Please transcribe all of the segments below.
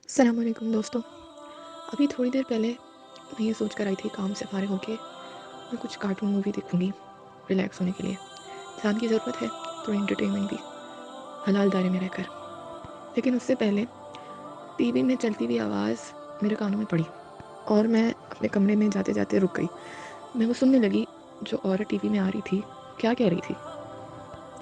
السلام علیکم دوستوں، ابھی تھوڑی دیر پہلے میں یہ سوچ کر آئی تھی کام سے فارغ ہو کے میں کچھ کارٹون مووی دیکھوں گی ریلیکس ہونے کے لیے۔ انسان کی ضرورت ہے تھوڑی انٹرٹینمنٹ بھی، حلال دائرے میں رہ کر۔ لیکن اس سے پہلے ٹی وی میں چلتی ہوئی آواز میرے کانوں میں پڑی اور میں اپنے کمرے میں جاتے جاتے رک گئی۔ میں وہ سننے لگی جو عورت ٹی وی میں آ رہی تھی کیا کہہ رہی تھی،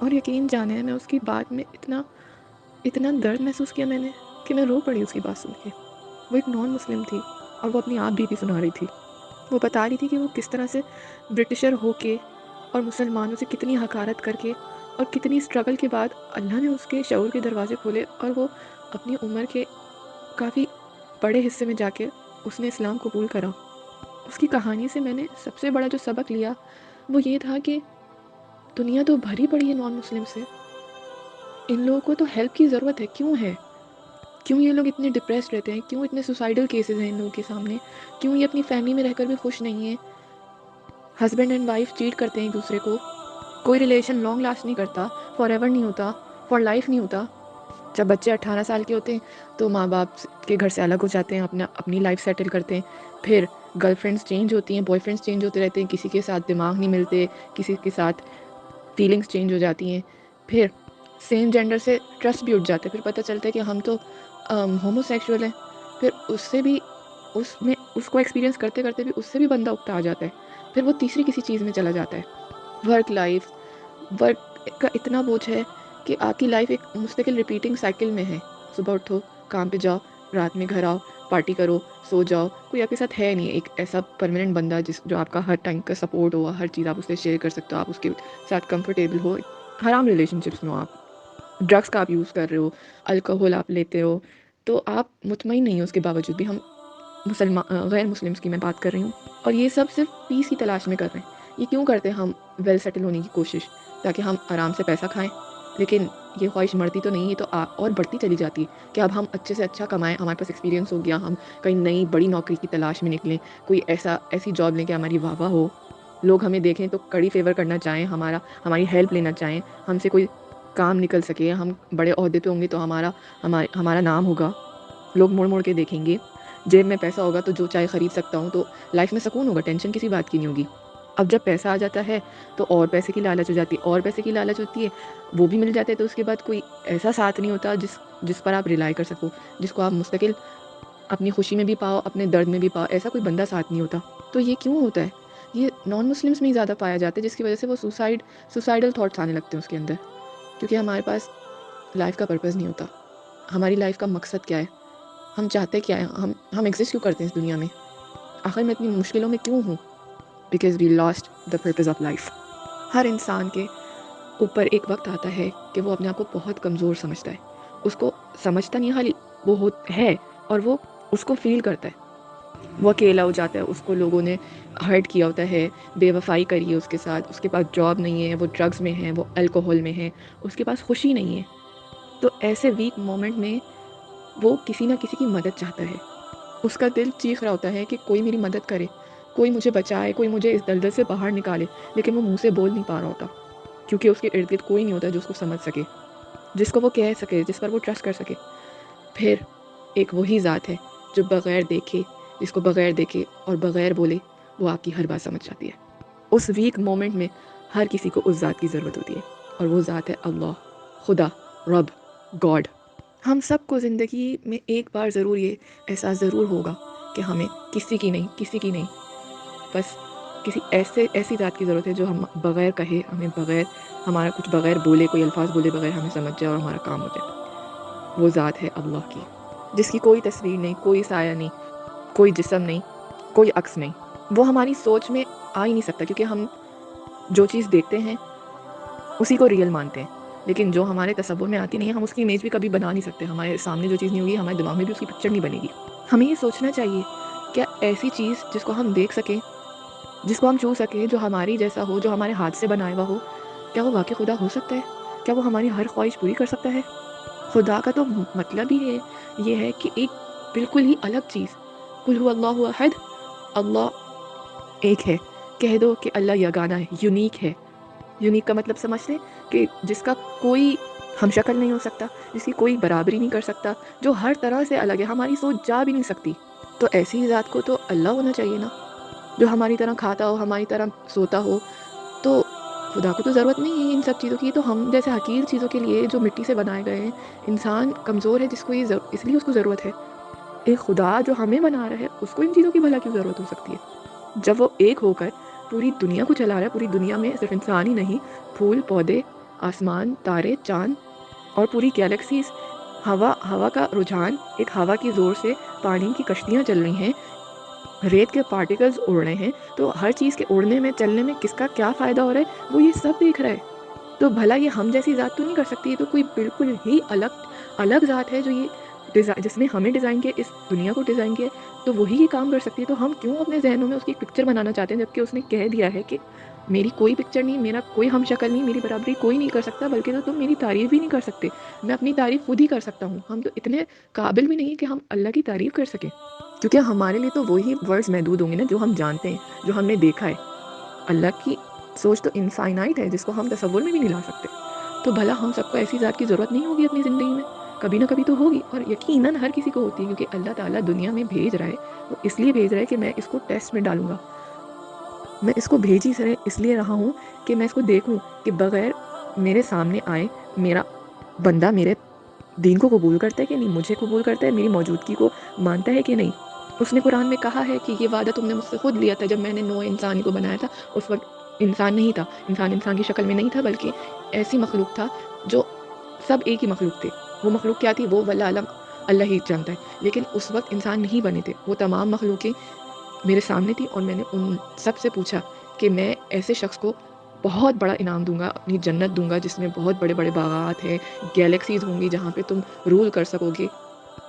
اور یقین جانے میں اس کی بات میں اتنا درد محسوس کیا میں نے کہ میں رو پڑی اس کی بات سن کے۔ وہ ایک نان مسلم تھی اور وہ اپنی آپ بھی سنا رہی تھی۔ وہ بتا رہی تھی کہ وہ کس طرح سے برٹشر ہو کے اور مسلمانوں سے کتنی حقارت کر کے اور کتنی اسٹرگل کے بعد اللہ نے اس کے شعور کے دروازے کھولے اور وہ اپنی عمر کے کافی بڑے حصے میں جا کے اس نے اسلام قبول کرا۔ اس کی کہانی سے میں نے سب سے بڑا جو سبق لیا وہ یہ تھا کہ دنیا تو بھری پڑی ہے نان مسلم سے، ان لوگوں کو تو ہیلپ کی ضرورت ہے۔ کیوں یہ لوگ اتنے ڈپریسڈ رہتے ہیں، کیوں اتنے سوسائڈل کیسز ہیں ان لوگوں کے سامنے، کیوں یہ اپنی فیملی میں رہ کر بھی خوش نہیں ہیں، ہسبینڈ اینڈ وائف چیٹ کرتے ہیں ایک دوسرے کو، کوئی ریلیشن لانگ لاسٹ نہیں کرتا، فار ایور نہیں ہوتا، فار لائف نہیں ہوتا۔ جب بچے 18 سال کے ہوتے ہیں تو ماں باپ کے گھر سے الگ ہو جاتے ہیں، اپنی لائف سیٹل کرتے ہیں، پھر گرل فرینڈس چینج ہوتی ہیں، بوائے فرینڈس چینج ہوتے رہتے ہیں، کسی کے ساتھ دماغ نہیں ملتے، کسی کے ساتھ فیلنگس چینج ہو جاتی ہیں، پھر سیم جینڈر سے ٹرسٹ بھی اٹھ جاتا ہے، پھر پتہ چلتا ہے کہ ہم تو ہومو سیکشول ہیں، پھر اس سے بھی اس کو ایکسپیرینس کرتے کرتے بھی اس سے بھی بندہ اکتا آ جاتا ہے، پھر وہ تیسری کسی چیز میں چلا جاتا ہے۔ ورک کا اتنا بوجھ ہے کہ آپ کی لائف ایک مستقل ریپیٹنگ سائیکل میں ہے۔ صبح اٹھو، کام پہ جاؤ، رات میں گھر آؤ، پارٹی کرو، سو جاؤ، کوئی آپ کے ساتھ ہے نہیں ایک ایسا پرماننٹ بندہ جو آپ کا ہر ٹائم کا سپورٹ ہو، ہر چیز آپ اس سے شیئر کر سکتے ہو، آپ اس کے ساتھ کمفرٹیبل ہو، حرام ریلیشن شپس میں ہو، آپ ڈرگس کا آپ یوز کر رہے ہو، الکوہول آپ لیتے ہو، تو آپ مطمئن نہیں ہو اس کے باوجود بھی۔ ہم غیر مسلمس کی میں بات کر رہی ہوں، اور یہ سب صرف پیس کی تلاش میں کر رہے ہیں۔ یہ کیوں کرتے ہیں ہم ویل سیٹل ہونے کی کوشش، تاکہ ہم آرام سے پیسہ کھائیں، لیکن یہ خواہش مرتی تو نہیں ہے، تو اور بڑھتی چلی جاتی ہے کہ اب ہم اچھے سے اچھا کمائیں، ہمارے پاس ایکسپیرینس ہو گیا، ہم کہیں نئی بڑی نوکری کی تلاش میں نکلیں، کوئی ایسی جاب لیں کہ ہماری واہ واہ ہو، لوگ ہمیں دیکھیں تو کڑی فیور کرنا چاہیں، ہماری ہیلپ لینا چاہیں، ہم سے کوئی کام نکل سکے، ہم بڑے عہدے پہ ہوں گے تو ہمارا نام ہوگا، لوگ مڑ مڑ کے دیکھیں گے، جیب میں پیسہ ہوگا تو جو چاہے خرید سکتا ہوں، تو لائف میں سکون ہوگا، ٹینشن کسی بات کی نہیں ہوگی۔ اب جب پیسہ آ جاتا ہے تو اور پیسے کی لالچ ہو جاتی ہے، اور پیسے کی لالچ ہوتی ہے، وہ بھی مل جاتے ہیں، تو اس کے بعد کوئی ایسا ساتھ نہیں ہوتا جس پر آپ ریلائی کر سکو، جس کو آپ مستقل اپنی خوشی میں بھی پاؤ، اپنے درد میں بھی پاؤ، ایسا کوئی بندہ ساتھ نہیں ہوتا۔ تو یہ کیوں ہوتا ہے؟ یہ نان مسلمس میں ہی زیادہ پایا جاتا ہے، جس کی وجہ سے وہ سوسائڈل تھاٹس آنے لگتے ہیں اس کے اندر، کیونکہ ہمارے پاس لائف کا پرپز نہیں ہوتا، ہماری لائف کا مقصد کیا ہے، ہم چاہتے کیا ہے، ہم ایگزسٹ کیوں کرتے ہیں اس دنیا میں، آخر میں اتنی مشکلوں میں کیوں ہوں؟ Because we lost the purpose of life. ہر انسان کے اوپر ایک وقت آتا ہے کہ وہ اپنے آپ کو بہت کمزور سمجھتا ہے، اس کو سمجھتا نہیں خالی وہ ہے، اور وہ اس کو فیل کرتا ہے، وہ اکیلا ہو جاتا ہے، اس کو لوگوں نے ہرٹ کیا ہوتا ہے، بے وفائی کری ہے اس کے ساتھ، اس کے پاس جاب نہیں ہے، وہ ڈرگز میں ہے، وہ الکوہول میں ہے، اس کے پاس خوشی نہیں ہے۔ تو ایسے ویک مومنٹ میں وہ کسی نہ کسی کی مدد چاہتا ہے، اس کا دل چیخ رہا ہوتا ہے کہ کوئی میری مدد کرے، کوئی مجھے بچائے، کوئی مجھے اس دلدل سے باہر نکالے، لیکن وہ منہ سے بول نہیں پا رہا ہوتا، کیونکہ اس کے ارد گرد کوئی نہیں ہوتا جو اس کو سمجھ سکے، جس کو وہ کہہ سکے، جس پر وہ ٹرسٹ کر سکے۔ پھر ایک وہی ذات ہے جو بغیر دیکھے، جس کو بغیر دیکھے اور بغیر بولے وہ آپ کی ہر بات سمجھ جاتی ہے۔ اس ویک مومنٹ میں ہر کسی کو اس ذات کی ضرورت ہوتی ہے، اور وہ ذات ہے اللہ، خدا، رب، گاڈ۔ ہم سب کو زندگی میں ایک بار ضرور یہ احساس ضرور ہوگا کہ ہمیں کسی کی نہیں بس کسی ایسی ذات کی ضرورت ہے جو ہم بغیر کہے، ہمیں بغیر ہمارا کچھ بغیر بولے، کوئی الفاظ بولے بغیر ہمیں سمجھ جائے اور ہمارا کام ہو جائے۔ وہ ذات ہے اللہ کی، جس کی کوئی تصویر نہیں، کوئی سایہ نہیں، کوئی جسم نہیں، کوئی عکس نہیں۔ وہ ہماری سوچ میں آ ہی نہیں سکتا، کیونکہ ہم جو چیز دیکھتے ہیں اسی کو ریئل مانتے ہیں، لیکن جو ہمارے تصور میں آتی نہیں ہے ہم اس کی امیج بھی کبھی بنا نہیں سکتے، ہمارے سامنے جو چیز نہیں ہوگی ہمارے دماغ میں بھی اس کی پکچر نہیں بنے گی۔ ہمیں یہ سوچنا چاہیے کیا ایسی چیز جس کو ہم دیکھ سکیں، جس کو ہم چھو سکیں، جو ہماری جیسا ہو، جو ہمارے ہاتھ سے بنایا ہوا ہو، کیا وہ واقعی خدا ہو سکتا ہے؟ کیا وہ ہماری ہر خواہش پوری کر سکتا ہے؟ خدا کا تو مطلب ہی یہ ہے کہ ایک بالکل ہی الگ چیز، قل هو اللہ احد، اللہ ایک ہے، کہہ دو کہ اللہ یگانہ ہے، یونیک ہے۔ یونیک کا مطلب سمجھتے کہ جس کا کوئی ہم شکل نہیں ہو سکتا، جس کی کوئی برابری نہیں کر سکتا، جو ہر طرح سے الگ ہے، ہماری سوچ جا بھی نہیں سکتی، تو ایسی ہی ذات کو تو اللہ ہونا چاہیے نا، جو ہماری طرح کھاتا ہو، ہماری طرح سوتا ہو. تو خدا کو تو ضرورت نہیں ہے ان سب چیزوں کی. تو ہم جیسے حقیر چیزوں کے لیے جو مٹی سے بنائے گئے ہیں، انسان کمزور ہے جس کو یہ اس لیے اس کو ضرورت ہے. ایک خدا جو ہمیں بنا رہا ہے، اس کو ان چیزوں کی بھلا کیوں ضرورت ہو سکتی ہے، جب وہ ایک ہو کر پوری دنیا کو چلا رہا ہے. پوری دنیا میں صرف انسان ہی نہیں، پھول پودے، آسمان، تارے، چاند اور پوری گیلیکسیز، ہوا کا رجحان، ایک ہوا کی زور سے پانی کی کشتیاں چل رہی ہیں، ریت کے پارٹیکلز اڑ رہے ہیں. تو ہر چیز کے اڑنے میں، چلنے میں کس کا کیا فائدہ ہو رہا ہے، وہ یہ سب دیکھ رہا ہے. تو بھلا یہ ہم جیسی ذات تو نہیں کر سکتی، یہ تو کوئی بالکل ہی الگ ذات ہے جو یہ جس نے ہمیں ڈیزائن کیا، اس دنیا کو ڈیزائن کیا، تو وہی یہ کام کر سکتی ہے. تو ہم کیوں اپنے ذہنوں میں اس کی پکچر بنانا چاہتے ہیں، جبکہ اس نے کہہ دیا ہے کہ میری کوئی پکچر نہیں، میرا کوئی ہم شکل نہیں، میری برابری کوئی نہیں کر سکتا، بلکہ تو تم میری تعریف بھی نہیں کر سکتے، میں اپنی تعریف خود ہی کر سکتا ہوں. ہم تو اتنے قابل بھی نہیں کہ ہم اللہ کی تعریف کر سکیں، کیونکہ ہمارے لیے تو وہی ورڈز محدود ہوں گے نا جو ہم جانتے ہیں، جو ہم نے دیکھا ہے. اللہ کی سوچ تو انفائنائٹ ہے، جس کو ہم تصور میں بھی نہیں لا سکتے. تو بھلا ہم سب کو ایسی ذات کی ضرورت نہیں ہوگی اپنی زندگی میں، کبھی نہ کبھی تو ہوگی، اور یقیناً ہر کسی کو ہوتی ہے، کیونکہ اللہ تعالیٰ دنیا میں بھیج رہا ہے، وہ اس لیے بھیج رہا ہے کہ میں اس کو ٹیسٹ میں ڈالوں گا. میں اس کو بھیج ہی اس لیے رہا ہوں کہ میں اس کو دیکھوں کہ بغیر میرے سامنے آئے میرا بندہ میرے دین کو قبول کرتا ہے کہ نہیں، مجھے قبول کرتا ہے، میری موجودگی کو مانتا ہے کہ نہیں. اس نے قرآن میں کہا ہے کہ یہ وعدہ تم نے مجھ سے خود لیا تھا جب میں نے نوح انسان کو بنایا تھا. اس وقت انسان نہیں تھا، انسان کی شکل میں نہیں تھا، بلکہ ایسی مخلوق تھا جو سب ایک ہی مخلوق تھے. وہ مخلوق کیا تھی، وہ واللہ علم اللہ ہی جانتا ہے. لیکن اس وقت انسان نہیں بنے تھے، وہ تمام مخلوقیں میرے سامنے تھی، اور میں نے ان سب سے پوچھا کہ میں ایسے شخص کو بہت بڑا انعام دوں گا، اپنی جنت دوں گا جس میں بہت بڑے بڑے باغات ہیں، گیلیکسیز ہوں گی جہاں پہ تم رول کر سکو گے.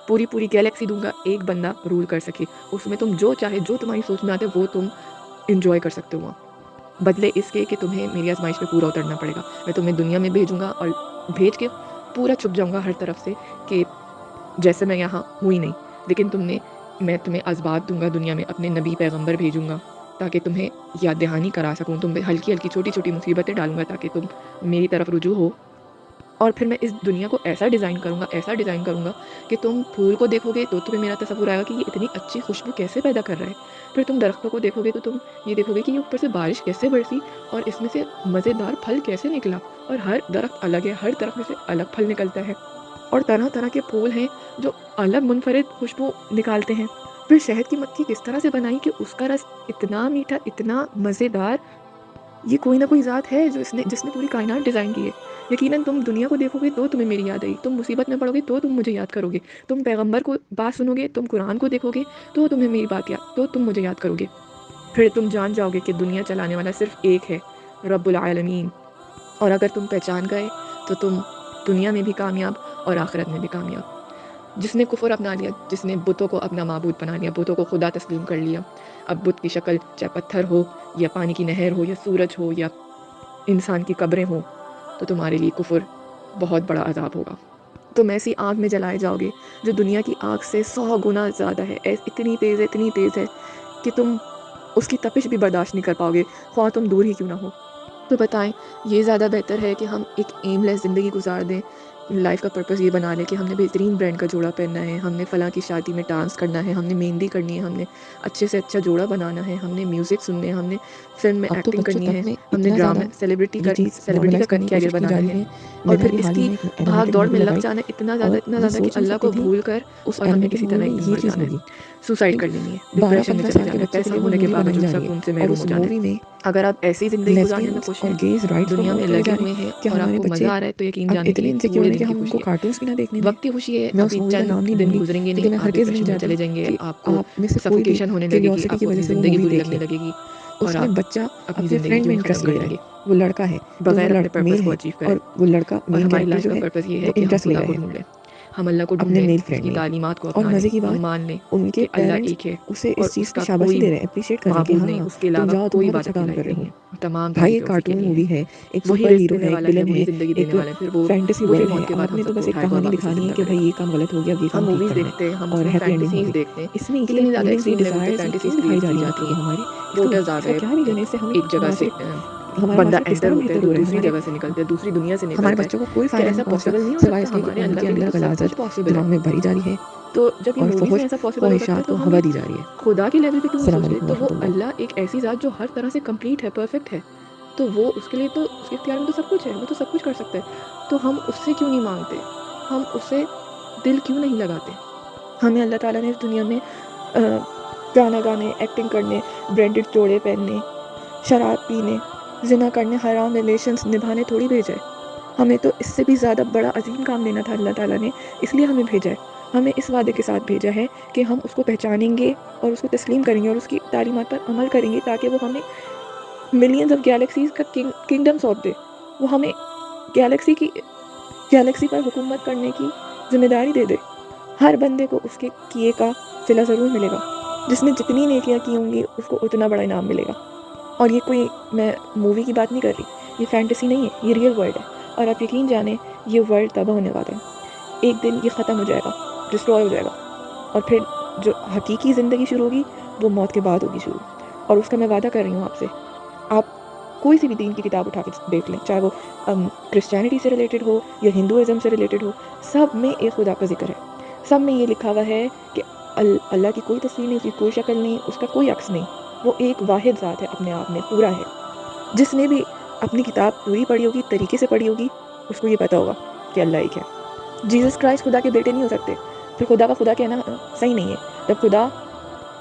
پوری گیلیکسی دوں گا، ایک بندہ رول کر سکے، اس میں تم جو چاہے، جو تمہاری سوچ میں آتے وہ تم انجوائے کر سکتے ہو. بدلے اس کے کہ تمہیں میری آزمائش پہ پورا اترنا پڑے گا. میں تمہیں دنیا میں بھیجوں گا اور بھیج کے پورا چھپ جاؤں گا ہر طرف سے کہ جیسے میں یہاں ہوں ہی نہیں. لیکن میں تمہیں اسباب دوں گا دنیا میں، اپنے نبی پیغمبر بھیجوں گا تاکہ تمہیں یاد دہانی کرا سکوں، تم پہ ہلکی چھوٹی مصیبتیں ڈالوں گا تاکہ تم میری طرف رجوع ہو. اور پھر میں اس دنیا کو ایسا ڈیزائن کروں گا کہ تم پھول کو دیکھو گے تو تمہیں میرا تصور آئے گا کہ یہ اتنی اچھی خوشبو کیسے پیدا کر رہا ہے. پھر تم درختوں کو دیکھو گے تو تم یہ دیکھو گے کہ یہ اوپر سے بارش کیسے برسی اور اس میں سے مزیدار پھل کیسے نکلا. اور ہر درخت الگ ہے، ہر درخت میں سے الگ پھل نکلتا ہے، اور طرح طرح کے پھول ہیں جو الگ منفرد خوشبو نکالتے ہیں. پھر شہد کی مکھی کس طرح سے بنائی کہ اس کا رس اتنا میٹھا، اتنا مزیدار. یہ کوئی نہ کوئی ذات ہے جس نے پوری کائنات ڈیزائن کی ہے. یقیناً تم دنیا کو دیکھو گے تو تمہیں میری یاد آئی، تم مصیبت میں پڑو گے تو تم مجھے یاد کرو گے، تم پیغمبر کو بات سنو گے، تم قرآن کو دیکھو گے تو تمہیں میری بات یاد، تو تم مجھے یاد کرو گے. پھر تم جان جاؤ گے کہ دنیا چلانے والا صرف ایک ہے، رب العالمین. اور اگر تم پہچان گئے تو تم دنیا میں بھی کامیاب اور آخرت میں بھی کامیاب. جس نے کفر اپنا لیا، جس نے بتوں کو اپنا معبود بنا لیا، بتوں کو خدا تسلیم کر لیا، اب بت کی شکل چاہے پتھر ہو یا پانی کی نہر ہو یا سورج ہو یا انسان کی قبریں ہوں، تو تمہارے لیے کفر بہت بڑا عذاب ہوگا. تم ایسی آگ میں جلائے جاؤ گے جو دنیا کی آگ سے 100 گنا زیادہ ہے، اتنی تیز ہے کہ تم اس کی تپش بھی برداشت نہیں کر پاؤ گے، خواہ تم دور ہی کیوں نہ ہو. تو بتائیں، یہ زیادہ بہتر ہے کہ ہم ایک ایم لیس زندگی گزار دیں، لائف کا پرپس یہ بنا لیں کہ ہم نے بہترین برانڈ کا جوڑا پہننا ہے، ہم نے فلاں کی شادی میں ڈانس کرنا ہے، ہم نے مہندی کرنی ہے، ہم نے اچھے سے اچھا جوڑا بنانا ہے، ہم نے میوزک سننے، ہم نے فلم میں اب تو ایکٹنگ بچوں کرنی ہے، تک میں ہم نے اتنا ڈرامہ زیادہ سیلیبریٹی یہ چیز کا نارملائز کرنے کی کیریئر کوشش کی جا بنانا رہی ہے. ہے. اور میں نے پھر ابھی اس حال ہی کی میں ایک بھاگ اینیمیٹڈ دوڑ مووی میں لگ لگائی جانا اتنا اور یہ زیادہ کہ سوچ نہیں اللہ کو سکتی تھی بھول کر اس اور ہمیں اینیمیٹڈ کسی مووی طرح میں ایک دن یہ مر چیز جانا ہے، ہوگی سوسائڈ کہ کر لینی ہے، ڈپریشن میں 12-15 چلے سال کے جانا ہے، بچے کے پیسہ لیے وہ ہونے کے مووی بنائی باوجود جا رہی ہے. سکون سے اور محروم اس ہو جانا مووی ہے. میں اگر آپ ایسی زندگی گزارنے میں لیسبینس خوش اور ہیں، گیز رائٹس دنیا میں پروموٹ کرے لگے جا رہے ہوئے ہیں ہیں کہ اور آپ ہمارے کو بچے مزہ آ رہا ہے، تو یقین اب جانے کہ اتنے یہ انسیکیور تھوڑے ہیں کہ دن کی ہم ان کو خوشی ہے. کارٹونس بھی نہ دیکھنے دیں. وقت کی خوشی ہے، میں اس ابھی مووی کا چند نام نہیں لوں دن گی گزریں گے لیکن نہیں، میں آپ ہرگز نہیں ڈپریشن میں چاہتی چلے جائیں گے، کہ آپ کو آپ میں سے کوئی بھی سفوکیشن ہونے لگے گی، کیوریوسٹی آپ کی کو اپنی وجہ سے وہ زندگی مووی بری دیکھ لگنے لے. لگے گی اس اور میں آپ بچہ اپنی اپنے زندگی فرینڈ کو میں ختم انٹرسٹ لے کرنے رہا ہے، لگے وہ لڑکا ہے تو وہ بغیر اپنے میل پرپس کو ہے اچیو اور کرے. وہ لڑکا اور مین ہماری کریکٹر لائف جو کا ہے پرپس یہ ہے وہ کہ ہم انٹرسٹ لے خدا رہا کو ہے ڈھونڈیں، ہم اللہ کو اپنے ڈھونڈیں، میل اس فرینڈ کی میں. تعلیمات کو اور اپنا لیں، مزے کی ہم بات مان لیں ان کے کہ اللہ پیرنٹس ایک ہے اسے اور اس چیز اس کی کا شاباشی کوئی دے رہے ہیں، اپریشیٹ کر رہے ہیں کہ معبود نہیں، ہاں اس کے تم علاوہ جاؤ، تم کوئی بہت اچھا عبادت کے کام کر لائق رہے ہو. نہیں ہے، تمام بھائی تعریفیں ایک اسی کے کارٹون لیے ہیں. مووی ہے، ایک وہی سپر رزق ہیرو دینے ہے، ایک والا ہے، ولن وہی ہے، زندگی دینے ایک والا ہے، پھر وہ فینٹیسی وہی ورلڈ ہے. موت کے بعد آپ ہم نے تو سب بس کو ایک اٹھائے گا اور کہانی واپس سے دکھانی ہے زندہ کہ کرے بھائی گا. یہ کام غلط ہو گیا، اب یہ ہم کام ٹھیک موویز کرنا دیکھتے ہیں، ہم ہے اس اور میں ہیپی اینڈنگ فینٹیسیز ہوگی. دیکھتے ہیں، اس میں کتنی زیادہ یہ ایکسٹریم جو لیول پہ ڈیزائرز ہیں فینٹیسیز کیوں دکھائی کریٹ جا کی رہی ہیں جاتی بچوں کو ہیں. ہمارے، وہ ہوٹلز آ اس کا گئے، کیا ریزن ہے؟ اس سے ہمیں ایک جگہ سے معاشرے ہمارے بندہ معاشرے کس انٹر طرح ہوتا ہے بہتر تو ہو رہا ہے، دوسری جگہ سے نکلتا ہے، دوسری دنیا سے ہمارے نکلتا ہے بچوں کو کوئی کہ فائدہ ایسا نہیں پہنچتا پاسبل نہیں ہو سوائے سکتا، اس کے کہ ہمارے ان اللہ کے کے لیے اندر تو سب کچھ غلاظت پاسبل ہے۔ دماغ میں بھری جا رہی ہے تو جب یہ اور موویز میں فحش ایسا پاسبل ہو سکتا ہے خواہشات تو کو ہم ہوا دی جا رہی ہے۔ خدا کے لیول پہ کیوں نہیں السلام سوچتے؟ علیکم تو وہ ورحمۃ اللہ۔ اللہ ایک ایسی ذات جو ہر طرح سے کمپلیٹ ہے، پرفیکٹ ہے، تو وہ اس کے لیے تو اس کے اختیار میں تو سب کچھ ہے، وہ تو سب کچھ کر سکتا ہے، تو ہم اس سے کیوں نہیں مانگتے؟ ہم اس سے دل کیوں نہیں لگاتے؟ ہمیں اللہ تعالیٰ نے اس دنیا میں گانا گانے، ایکٹنگ کرنے، برانڈڈ جوڑے پہننے، شراب پینے، زنا کرنے، حرام ریلیشنز نبھانے تھوڑی بھیجا ہے۔ ہمیں تو اس سے بھی زیادہ بڑا عظیم کام لینا تھا اللہ تعالیٰ نے، اس لیے ہمیں بھیجا ہے۔ ہمیں اس وعدے کے ساتھ بھیجا ہے کہ ہم اس کو پہچانیں گے اور اس کو تسلیم کریں گے اور اس کی تعلیمات پر عمل کریں گے، تاکہ وہ ہمیں ملینز آف گیلیکسیز کا کنگڈم سونپ دے، وہ ہمیں گیلیکسی پر حکومت کرنے کی ذمہ داری دے دے۔ ہر بندے کو اس کے کیے کا صلہ ضرور ملے گا، جس نے جتنی نیکیاں کی ہوں گی اس کو اتنا بڑا انعام ملے گا۔ اور یہ کوئی میں مووی کی بات نہیں کر رہی، یہ فینٹیسی نہیں ہے، یہ ریئل ورلڈ ہے، اور آپ یقین جانیں یہ ورلڈ تباہ ہونے والا ہے، ایک دن یہ ختم ہو جائے گا، ڈسٹروائے ہو جائے گا، اور پھر جو حقیقی زندگی شروع ہوگی وہ موت کے بعد ہوگی شروع، اور اس کا میں وعدہ کر رہی ہوں آپ سے۔ آپ کوئی سی بھی دین کی کتاب اٹھا کے دیکھ لیں، چاہے وہ کرسچینٹی سے ریلیٹڈ ہو یا ہندوازم سے ریلیٹڈ ہو، سب میں ایک خدا کا ذکر ہے، سب میں یہ لکھا ہوا ہے کہ اللہ کی کوئی تصویر نہیں، اس کی کوئی شکل نہیں، اس کا کوئی عکس نہیں، وہ ایک واحد ذات ہے، اپنے آپ میں پورا ہے۔ جس نے بھی اپنی کتاب پوری پڑھی ہوگی، طریقے سے پڑھی ہوگی، اس کو یہ پتہ ہوگا کہ اللہ ایک ہے۔ جیسس کرائسٹ خدا کے بیٹے نہیں ہو سکتے، پھر خدا کا خدا کہنا صحیح نہیں ہے۔ جب خدا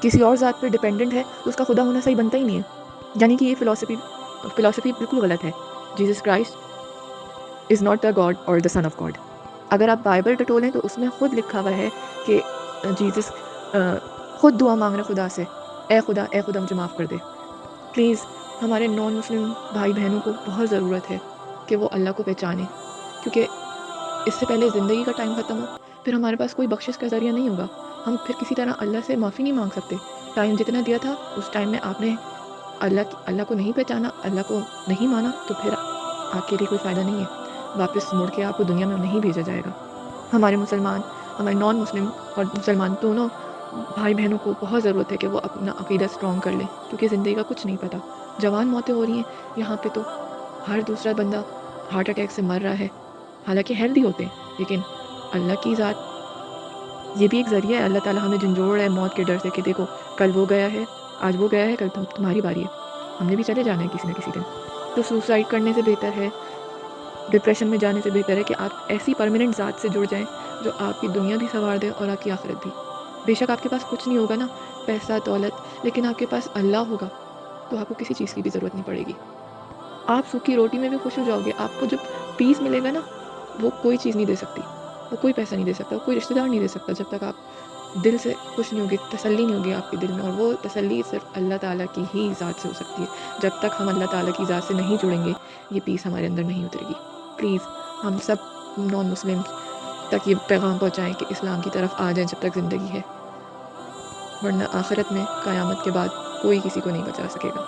کسی اور ذات پہ ڈیپینڈنٹ ہے تو اس کا خدا ہونا صحیح بنتا ہی نہیں ہے، یعنی کہ یہ فلسفی بالکل غلط ہے۔ Jesus Christ is not the God اور دا سن آف گاڈ۔ اگر آپ بائبل ٹٹولیں تو اس میں خود لکھا ہوا ہے کہ جیسس خود دعا مانگ رہے خدا سے، اے خدا مجھے معاف کر دے۔ پلیز ہمارے نان مسلم بھائی بہنوں کو بہت ضرورت ہے کہ وہ اللہ کو پہچانیں، کیونکہ اس سے پہلے زندگی کا ٹائم ختم ہو، پھر ہمارے پاس کوئی بخشش کا ذریعہ نہیں ہوگا، ہم پھر کسی طرح اللہ سے معافی نہیں مانگ سکتے۔ ٹائم جتنا دیا تھا اس ٹائم میں آپ نے اللہ کو نہیں پہچانا، اللہ کو نہیں مانا، تو پھر آپ کے لیے کوئی فائدہ نہیں ہے، واپس مڑ کے آپ کو دنیا میں نہیں بھیجا جائے گا۔ ہمارے ہمارے نان مسلم اور مسلمان دونوں بھائی بہنوں کو بہت ضرورت ہے کہ وہ اپنا عقیدہ اسٹرانگ کر لیں، کیونکہ زندگی کا کچھ نہیں پتہ، جوان موتیں ہو رہی ہیں یہاں پہ، تو ہر دوسرا بندہ ہارٹ اٹیک سے مر رہا ہے، حالانکہ ہیلدی ہوتے ہیں، لیکن اللہ کی ذات یہ بھی ایک ذریعہ ہے۔ اللہ تعالیٰ ہمیں جھنجھوڑ رہا ہے موت کے ڈر سے کہ دیکھو کل وہ گیا ہے، آج وہ گیا ہے، کل تمہاری باری ہے، ہم نے بھی چلے جانا ہے کسی نہ کسی دن۔ تو سوسائڈ کرنے سے بہتر ہے، ڈپریشن میں جانے سے بہتر ہے کہ آپ ایسی پرماننٹ ذات سے جڑ جائیں جو آپ کی دنیا بھی سنوار دے اور آپ کی آخرت بھی۔ بے شک آپ کے پاس کچھ نہیں ہوگا نا، پیسہ دولت، لیکن آپ کے پاس اللہ ہوگا تو آپ کو کسی چیز کی بھی ضرورت نہیں پڑے گی، آپ سوکھی روٹی میں بھی خوش ہو جاؤ گے۔ آپ کو جب پیس ملے گا نا، وہ کوئی چیز نہیں دے سکتی، وہ کوئی پیسہ نہیں دے سکتا، وہ کوئی رشتہ دار نہیں دے سکتا، جب تک آپ دل سے خوش نہیں ہوگی، تسلی نہیں ہوگی آپ کے دل میں، اور وہ تسلی صرف اللہ تعالیٰ کی ہی ذات سے ہو سکتی ہے۔ جب تک ہم اللہ تعالیٰ کی ذات سے نہیں جڑیں گے یہ پیس ہمارے اندر نہیں اترے گی۔ پلیز ہم سب نان مسلم تک یہ پیغام پہنچائیں کہ اسلام کی طرف آ جائیں جب تک زندگی ہے، ورنہ آخرت میں قیامت کے بعد کوئی کسی کو نہیں بچا سکے گا۔